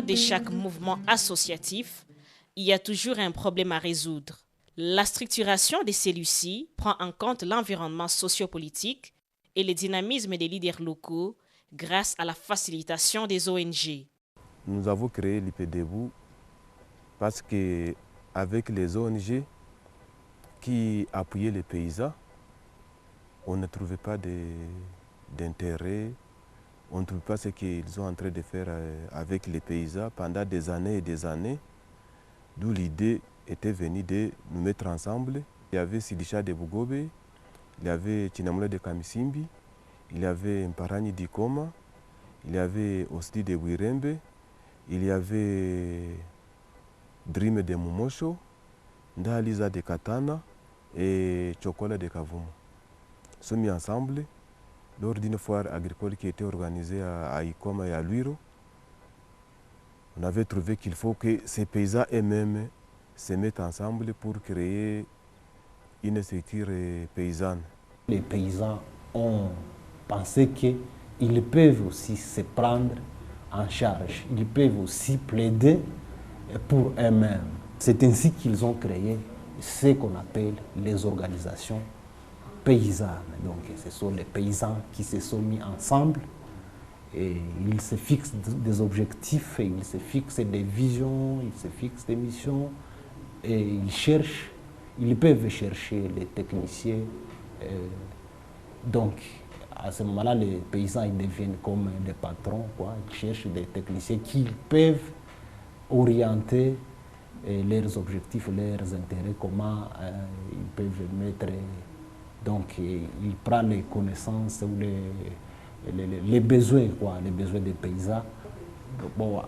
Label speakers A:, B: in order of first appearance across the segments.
A: de chaque mouvement associatif, il y a toujours un problème à résoudre. La structuration de celui-ci prend en compte l'environnement sociopolitique et le dynamisme des leaders locaux grâce à la facilitation des ONG.
B: Nous avons créé l'IPDEBU parce qu'avec les ONG qui appuyaient les paysans, on ne trouvait pas d'intérêt, on ne trouvait pas ce qu'ils sont en train de faire avec les paysans pendant des années et des années, d'où l'idée était venue de nous mettre ensemble. Il y avait Sidisha de Bugobe, il y avait Chinamula de Kamisimbi, il y avait Mparani d'Ikoma, il y avait Osdi de Wirembe, il y avait Dream de Mumosho, Ndaliza de Katana et Chokola de Kavumu. Nous sommes mis ensemble lors d'une foire agricole qui était organisée à Ikoma et à Luiro. On avait trouvé qu'il faut que ces paysans eux-mêmes se mettent ensemble pour créer une structure paysanne.
C: Les paysans ont pensé qu'ils peuvent aussi se prendre en charge, ils peuvent aussi plaider pour eux-mêmes. C'est ainsi qu'ils ont créé ce qu'on appelle les organisations paysannes. Donc ce sont les paysans qui se sont mis ensemble et ils se fixent des objectifs, et ils se fixent des visions, ils se fixent des missions et ils peuvent chercher les techniciens. Donc à ce moment-là, les paysans ils deviennent comme des patrons, quoi. Ils cherchent des techniciens qui peuvent orienter leurs objectifs, leurs intérêts, comment ils peuvent mettre. Donc, il prend les connaissances ou les besoins, quoi, les besoins des paysans. Bon,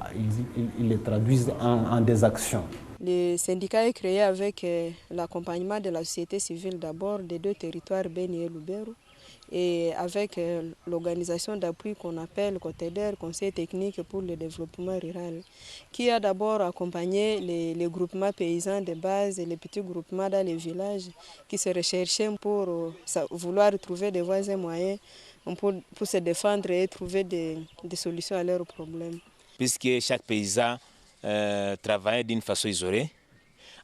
C: ils les traduisent en des actions.
D: Le syndicat est créé avec l'accompagnement de la société civile d'abord des deux territoires, Beni et Lubero, et avec l'organisation d'appui qu'on appelle COTEDER, Conseil technique pour le développement rural, qui a d'abord accompagné les groupements paysans de base et les petits groupements dans les villages qui se recherchaient pour vouloir trouver des voies et moyens pour se défendre et trouver des solutions à leurs problèmes.
E: Puisque chaque paysan travaillait d'une façon isolée,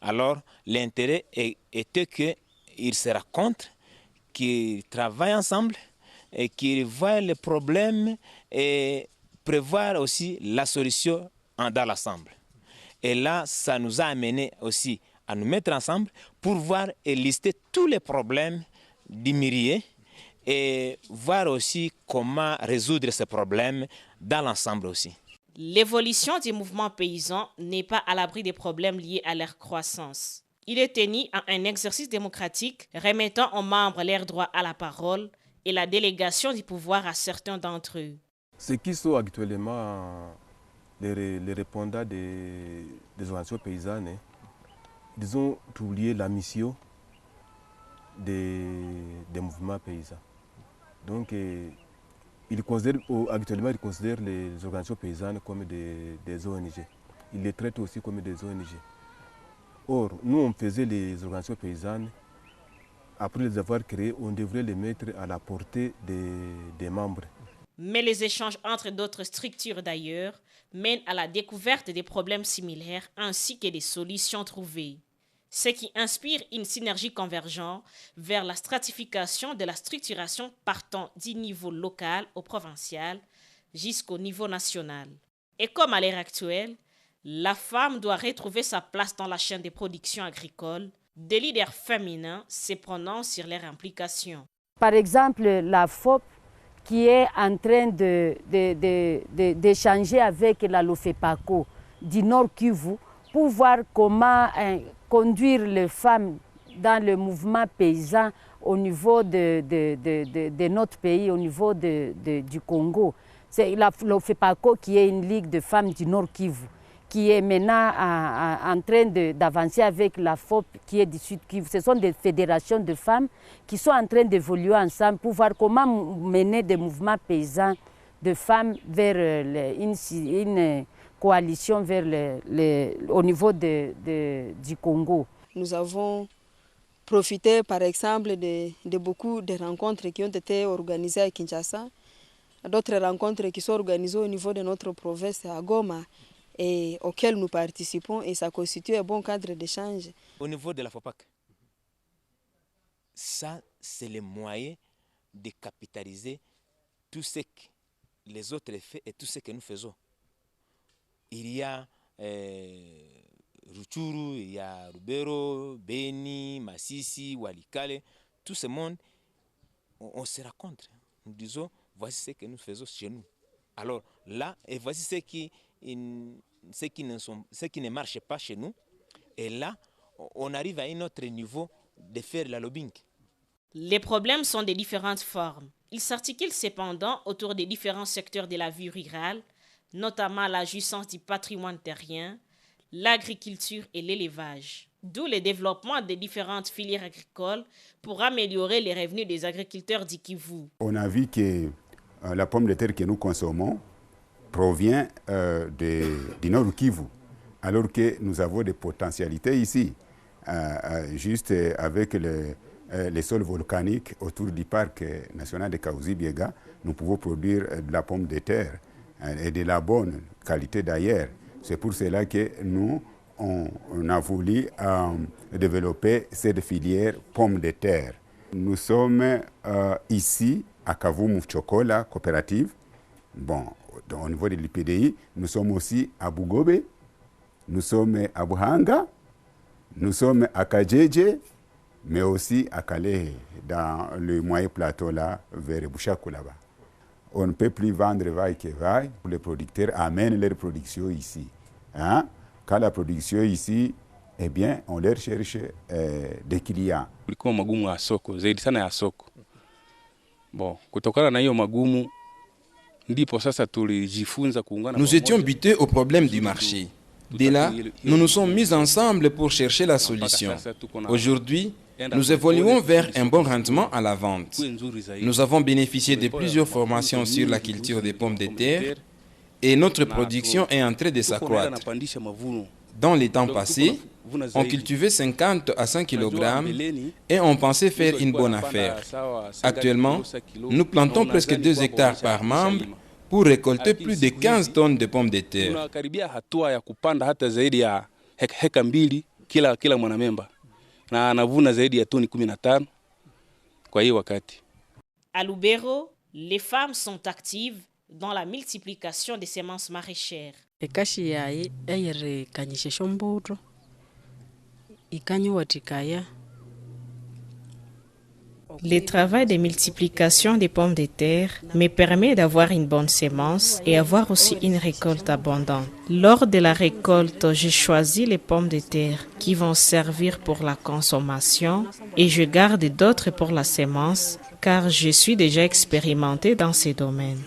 E: alors l'intérêt était qu'ils se rencontrent, qu'ils travaillent ensemble et qu'ils voient les problèmes et prévoir aussi la solution dans l'ensemble. Et là, ça nous a amené aussi à nous mettre ensemble pour voir et lister tous les problèmes du mirier et voir aussi comment résoudre ces problèmes dans l'ensemble aussi.
A: L'évolution des mouvements paysans n'est pas à l'abri des problèmes liés à leur croissance. Il est tenu à un exercice démocratique remettant aux membres leur droit à la parole et la délégation du pouvoir à certains d'entre eux.
B: Ce qui sont actuellement les répondants des organisations paysannes, ils ont oublié la mission des mouvements paysans. Donc, actuellement, ils considèrent les organisations paysannes comme des ONG. Ils les traitent aussi comme des ONG. Or, nous, on faisait les organisations paysannes, après les avoir créées, on devrait les mettre à la portée des membres.
A: Mais les échanges entre d'autres structures d'ailleurs mènent à la découverte des problèmes similaires ainsi que des solutions trouvées. Ce qui inspire une synergie convergente vers la stratification de la structuration partant du niveau local au provincial jusqu'au niveau national. Et comme à l'ère actuelle, la femme doit retrouver sa place dans la chaîne de production agricole. Des leaders féminins se prononcent sur leur implication.
F: Par exemple, la FOP qui est en train d'échanger avec la LOFEPACO du Nord Kivu pour voir comment conduire les femmes dans le mouvement paysan au niveau de notre pays, au niveau du Congo. C'est la LOFEPACO qui est une ligue de femmes du Nord Kivu, qui est maintenant en train d'avancer avec la FOP qui est du Sud Kivu. Ce sont des fédérations de femmes qui sont en train d'évoluer ensemble pour voir comment mener des mouvements paysans de femmes vers une coalition vers au niveau du Congo.
D: Nous avons profité par exemple de beaucoup de rencontres qui ont été organisées à Kinshasa, d'autres rencontres qui sont organisées au niveau de notre province à Goma. et auquel nous participons et ça constitue un bon cadre d'échange.
E: Au niveau de la FOPAC, ça c'est le moyen de capitaliser tout ce que les autres font et tout ce que nous faisons. Il y a Rutshuru, il y a Lubero, Beni, Masisi, Walikale, tout ce monde, on se rencontre. Nous disons, voici ce que nous faisons chez nous. Alors là, et voici ce qui ne marche pas chez nous. Et là, on arrive à un autre niveau de faire la lobbying.
A: Les problèmes sont de différentes formes. Ils s'articulent cependant autour des différents secteurs de la vie rurale, notamment la jouissance du patrimoine terrien, l'agriculture et l'élevage. D'où le développement des différentes filières agricoles pour améliorer les revenus des agriculteurs du Kivu.
G: On a vu que la pomme de terre que nous consommons provient du nord Kivu, alors que nous avons des potentialités ici, juste avec les sols volcaniques autour du parc national de Kahuzi-Biega, nous pouvons produire de la pomme de terre et de la bonne qualité d'ailleurs. C'est pour cela que nous, on a voulu développer cette filière pomme de terre. Nous sommes ici à Kavumu Chocola coopérative. Bon, au niveau de l'IPDI, nous sommes aussi à Bugobe, nous sommes à Buhanga, nous sommes à Kajeje, mais aussi à Kalehe, dans le moyen plateau là, vers Bouchakou là-bas. On ne peut plus vendre vaille que vaille, les producteurs amènent leur production ici. Hein? Quand la production ici, eh bien, on leur cherche des clients.
H: Kulikuwa magumu ya soko, zaidi sana ya soko. Bon, kutokana na hiyo magumu, ndipo sasa tulijifunza kuungana.
I: Nous étions butés au problème du marché. Dès là, nous nous sommes mis ensemble pour chercher la solution. Aujourd'hui, nous évoluons vers un bon rendement à la vente. Nous avons bénéficié de plusieurs formations sur la culture des pommes de terre et notre production est en train de s'accroître. Dans les temps passés, on cultivait 50 à 100 kg et on pensait faire une bonne affaire. Actuellement, nous plantons presque 2 hectares par membre pour récolter plus de 15 tonnes de pommes de terre.
A: À Lubero, les femmes sont actives dans la multiplication des semences maraîchères. Le travail de multiplication des pommes de terre me permet d'avoir une bonne sémence et avoir aussi une récolte abondante. Lors de la récolte, je choisis les pommes de terre qui vont servir pour la consommation et je garde d'autres pour la sémence car je suis déjà expérimenté dans ces domaines.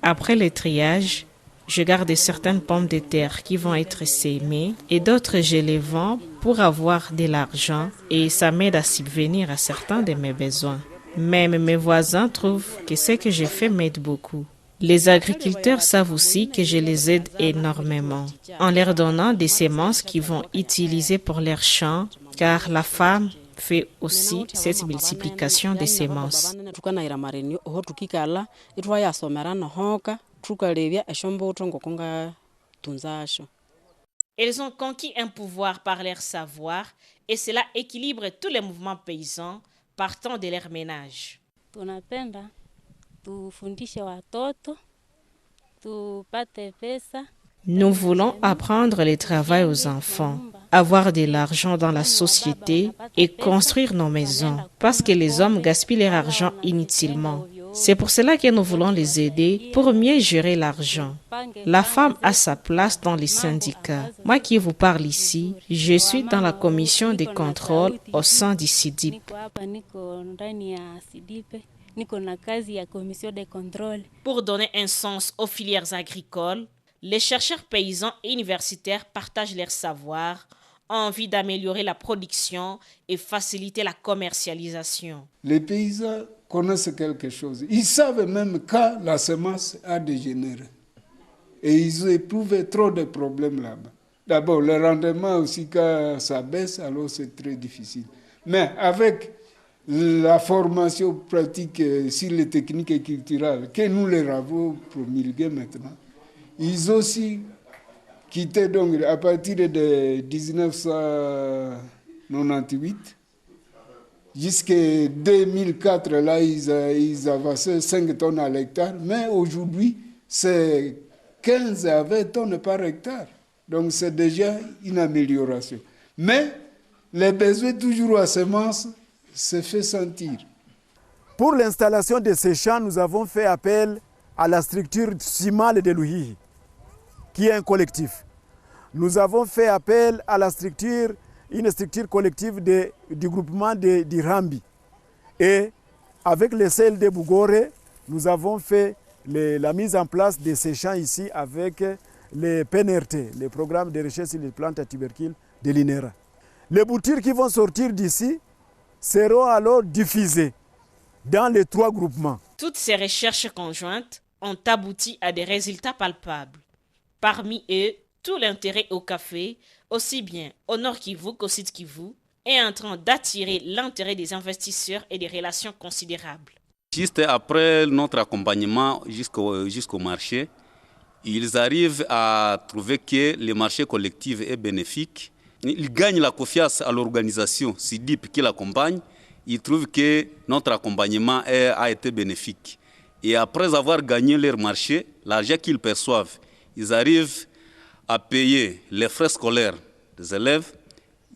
A: Après le triage, je garde certaines pommes de terre qui vont être sémées et d'autres je les vends pour avoir de l'argent et ça m'aide à subvenir à certains de mes besoins. Même mes voisins trouvent que ce que je fais m'aide beaucoup. Les agriculteurs savent aussi que je les aide énormément en leur donnant des semences qu'ils vont utiliser pour leurs champs car la femme fait aussi cette multiplication des semences. Elles ont conquis un pouvoir par leur savoir et cela équilibre tous les mouvements paysans partant de leur ménage. Nous voulons apprendre le travail aux enfants, avoir de l'argent dans la société et construire nos maisons parce que les hommes gaspillent leur argent inutilement. C'est pour cela que nous voulons les aider pour mieux gérer l'argent. La femme a sa place dans les syndicats. Moi qui vous parle ici, je suis dans la commission de contrôle au sein du CIDIP. Pour donner un sens aux filières agricoles, les chercheurs paysans et universitaires partagent leur savoir en vue d'améliorer la production et faciliter la commercialisation.
J: Les paysans connaissent quelque chose. Ils savent même quand la semence a dégénéré. Et ils ont éprouvé trop de problèmes là-bas. D'abord, le rendement aussi, quand ça baisse, alors c'est très difficile. Mais avec la formation pratique sur les techniques culturelles que nous les avons promulguées maintenant, ils ont aussi qui était donc à partir de 1998 jusqu'en 2004, là, ils avançaient 5 tonnes à l'hectare, mais aujourd'hui, c'est 15 à 20 tonnes par hectare. Donc, c'est déjà une amélioration. Mais les besoins toujours à semences se fait sentir.
K: Pour l'installation de ces champs, nous avons fait appel à la structure Simale de Luhihi, qui est un collectif. Nous avons fait appel à une structure collective du groupement d'Irambi. Et avec le CLD Bougoré, nous avons fait la mise en place de ces champs ici avec le PNRT, le programme de recherche sur les plantes à tubercules de l'INERA. Les boutures qui vont sortir d'ici seront alors diffusées dans les 3 groupements.
A: Toutes ces recherches conjointes ont abouti à des résultats palpables. Parmi eux, tout l'intérêt au café, aussi bien au Nord Kivu qu'au Sud Kivu, est en train d'attirer l'intérêt des investisseurs et des relations considérables.
H: Juste après notre accompagnement jusqu'au marché, ils arrivent à trouver que le marché collectif est bénéfique. Ils gagnent la confiance à l'organisation SIDIP qui l'accompagne. Ils trouvent que notre accompagnement a été bénéfique. Et après avoir gagné leur marché, l'argent qu'ils perçoivent, ils arrivent à payer les frais scolaires des élèves,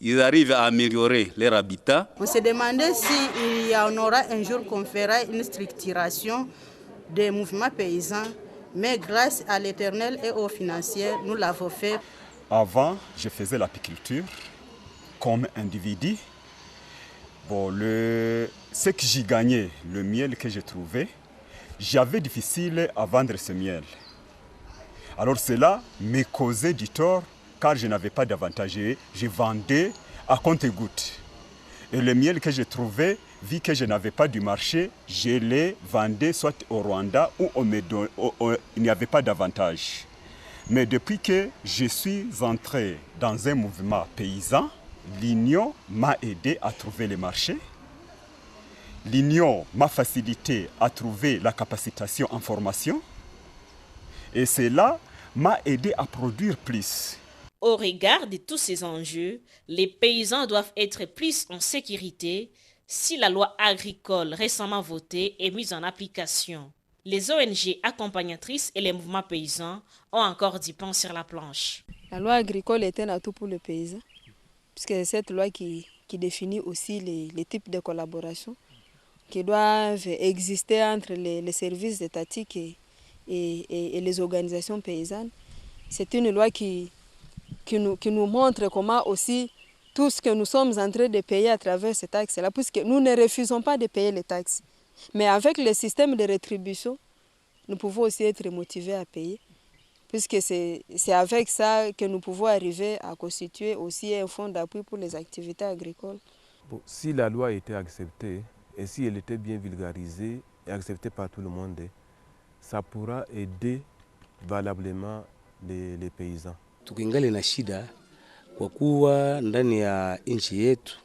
H: ils arrivent à améliorer leur habitat.
L: On se demandait s'il y en aura un jour qu'on fera une structuration des mouvements paysans, mais grâce à l'Éternel et aux financiers, nous l'avons fait.
G: Avant, je faisais l'apiculture comme individu. Bon, ce que j'y gagnais, le miel que j'ai trouvé, j'avais difficile à vendre ce miel. Alors cela me causait du tort car je n'avais pas d'avantage. Je vendais à compte-gouttes. Et le miel que j'ai trouvé, vu que je n'avais pas du marché, je les vendais soit au Rwanda où il n'y avait pas d'avantage. Mais depuis que je suis entré dans un mouvement paysan, l'Union m'a aidé à trouver le marché. L'Union m'a facilité à trouver la capacitation en formation. Et cela m'a aidé à produire plus.
A: Au regard de tous ces enjeux, les paysans doivent être plus en sécurité si la loi agricole récemment votée est mise en application. Les ONG accompagnatrices et les mouvements paysans ont encore du pain sur la planche.
D: La loi agricole est un atout pour le paysan, puisque c'est cette loi qui définit aussi les types de collaboration qui doivent exister entre les services étatiques et les organisations paysannes. C'est une loi qui nous montre comment aussi tout ce que nous sommes en train de payer à travers ces taxes-là, puisque nous ne refusons pas de payer les taxes. Mais avec le système de rétribution, nous pouvons aussi être motivés à payer, puisque c'est avec ça que nous pouvons arriver à constituer aussi un fonds d'appui pour les activités agricoles.
B: Bon, si la loi était acceptée et si elle était bien vulgarisée et acceptée par tout le monde, ça pourra aider valablement les paysans.
M: Tukingali na shida kwa kuwa ndani ya nchi yetu.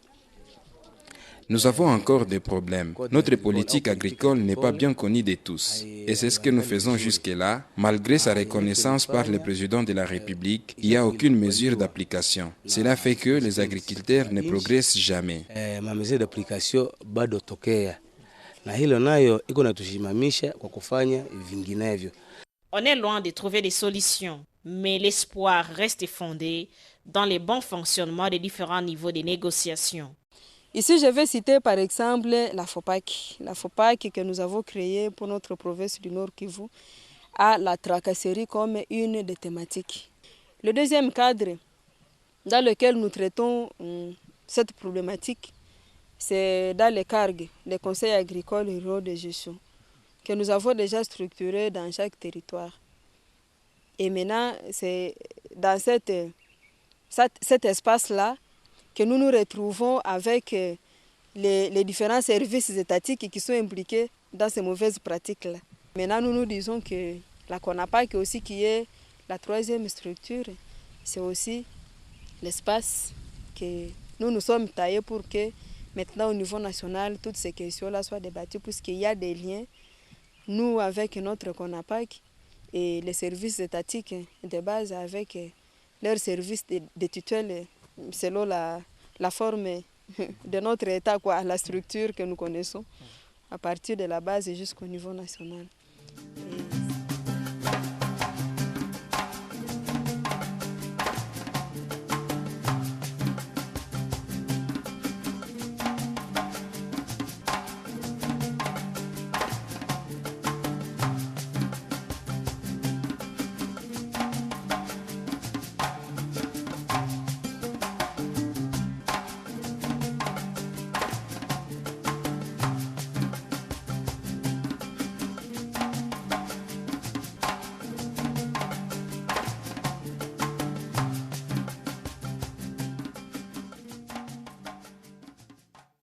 I: Nous avons encore des problèmes. Notre politique agricole n'est pas bien connue de tous. Et c'est ce que nous faisons jusque-là. Malgré sa reconnaissance par le président de la République, il n'y a aucune mesure d'application. Cela fait que les agriculteurs ne progressent jamais.
M: Ma mesure d'application bado tokea. Na hilo nayo iko natushimamisha kwa kufanya vinginevyo.
A: On est loin de trouver des solutions, mais l'espoir reste fondé dans les bons fonctionnements des différents niveaux de négociation.
D: Ici, je vais citer par exemple la FOPAC. La FOPAC que nous avons créée pour notre province du Nord Kivu a la tracasserie comme une des thématiques. Le deuxième cadre dans lequel nous traitons cette problématique, c'est dans les CARG, les conseils agricoles et ruraux de gestion, que nous avons déjà structurés dans chaque territoire. Et maintenant, c'est dans cet espace-là que nous nous retrouvons avec les différents services étatiques qui sont impliqués dans ces mauvaises pratiques-là. Maintenant, nous nous disons que la CONAPAC aussi, qui est la troisième structure, c'est aussi l'espace que nous sommes taillés pour que maintenant au niveau national, toutes ces questions-là soient débattues, puisqu'il y a des liens, nous avec notre CONAPAC et les services étatiques de base avec leur service de tutelle selon la forme de notre État, quoi, la structure que nous connaissons, à partir de la base jusqu'au niveau national. Et